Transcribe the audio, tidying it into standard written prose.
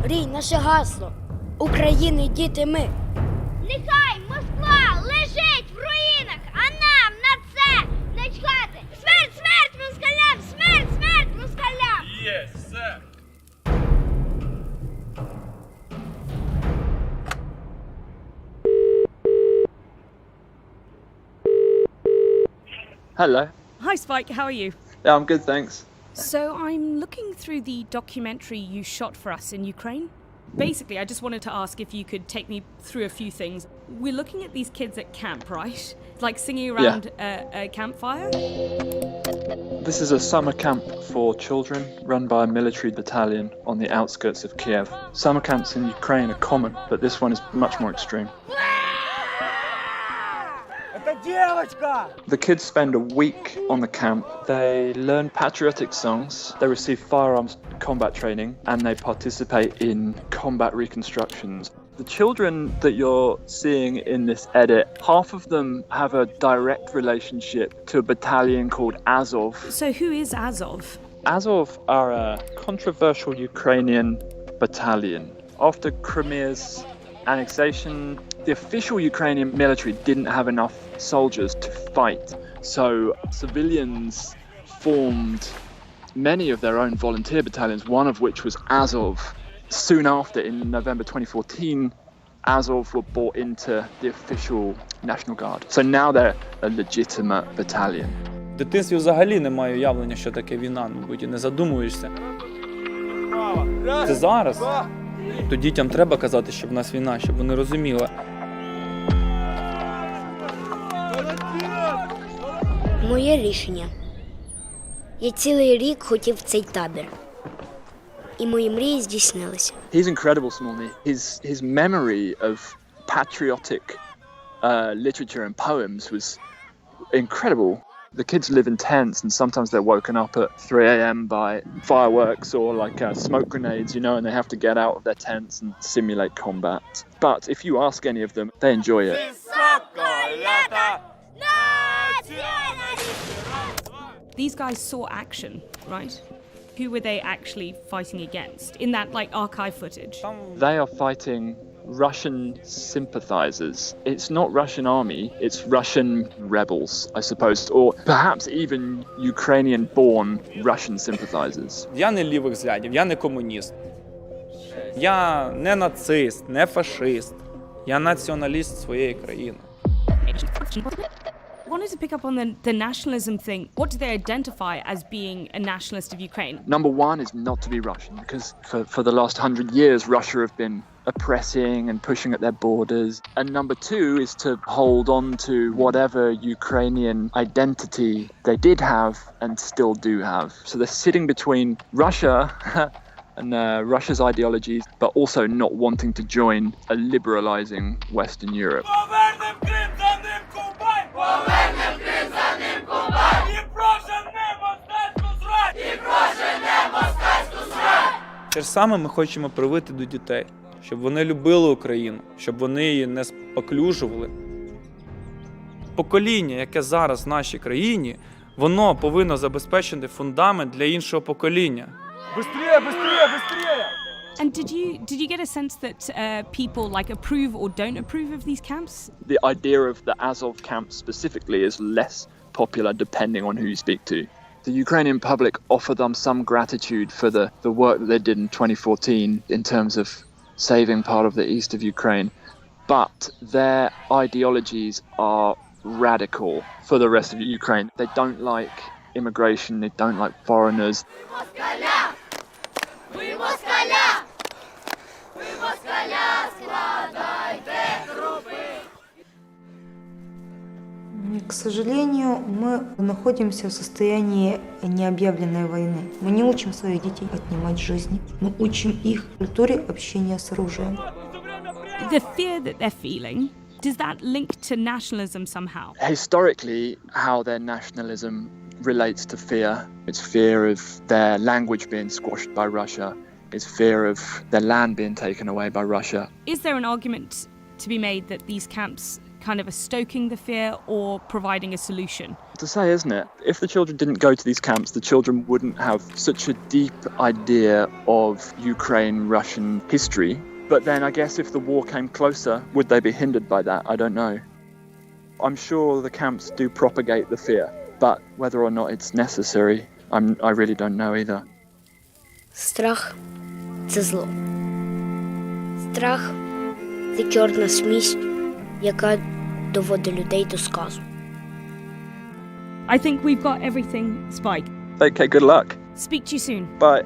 Рій, наше гасло. України, діти, ми. Нехай Москва лежить в руїнах, а нам на це не чхати. Смерть, смерть москалям! Смерть, смерть москалям! Є, все. Hello. Hi Spike, how are you? Yeah, I'm good, thanks. So I'm looking through the documentary you shot for us in Ukraine. Basically, I just wanted to ask if you could take me through a few things. We're looking at these kids at camp, right? Like singing around a campfire? This is a summer camp for children run by a military battalion on the outskirts of Kiev. Summer camps in Ukraine are common, but this one is much more extreme. The kids spend a week on the camp. They learn patriotic songs, they receive firearms combat training, and they participate in combat reconstructions. The children that you're seeing in this edit, half of them have a direct relationship to a battalion called Azov. So who is Azov? Azov are a controversial Ukrainian battalion. After Crimea's annexation, the official Ukrainian military didn't have enough soldiers to fight, so civilians formed many of their own volunteer battalions, one of which was Azov. Soon after, in November 2014, Azov were brought into the official National Guard. So now they're a legitimate battalion. В дитинстві взагалі немає уявлення, що таке війна, мабуть, і не задумуєшся. Це зараз. То дітям треба казати, що в нас війна, щоб вони розуміли. Моє рішення. Я цілий рік хотів цей табір. І мої мрії здійснилися. He's incredible, Smolny. His memory of patriotic literature and poems was incredible. The kids live in tents, and sometimes they're woken up at 3 a.m. by fireworks or like smoke grenades, you know, and they have to get out of their tents and simulate combat. But if you ask any of them, they enjoy it. These guys saw action, right? Who were they actually fighting against in that like archive footage? They are fighting Russian sympathizers. It's not Russian army, it's Russian rebels, I suppose, or perhaps even Ukrainian-born Russian sympathizers. Я не лівих взглядів, я не комуніст. Я не нацист, не фашист. Я націоналіст своєї країни. I wanted to pick up on the nationalism thing. What do they identify as being a nationalist of Ukraine? Number one is not to be Russian, because for the last 100 years, Russia have been oppressing and pushing at their borders. And number two is to hold on to whatever Ukrainian identity they did have and still do have. So they're sitting between Russia and Russia's ideologies, but also not wanting to join a liberalizing Western Europe. Те ж саме ми хочемо привити до дітей, щоб вони любили Україну, щоб вони її не споплюжували. Покоління, яке зараз в нашій країні, воно повинно забезпечити фундамент для іншого покоління. Быстрее, быстрее, быстрее! And did you get a sense that people like approve or don't approve of these camps? The idea of the Azov camp specifically is less popular depending on who you speak to. The Ukrainian public offer them some gratitude for the work that they did in 2014 in terms of saving part of the east of Ukraine, but their ideologies are radical for the rest of Ukraine. They don't like immigration, they don't like foreigners. К сожалению, мы находимся в состоянии необъявленной войны. Мы не учим своих детей отнимать жизни. Мы учим их культуре общения с оружием. The fear that they're feeling, does that link to nationalism somehow? Historically, how their nationalism relates to fear. It's fear of their language being squashed by Russia. It's fear of their land being taken away by Russia. Is there an argument to be made that these camps kind of a stoking the fear or providing a solution? To say, isn't it? If the children didn't go to these camps, the children wouldn't have such a deep idea of Ukraine-Russian history. But then I guess if the war came closer, would they be hindered by that? I don't know. I'm sure the camps do propagate the fear, but whether or not it's necessary, I really don't know either. Страх – це зло. Страх – це чорна смість, яка доводить людей до сказу. I think we've got everything, Spike. Okay, good luck. Speak to you soon. Bye.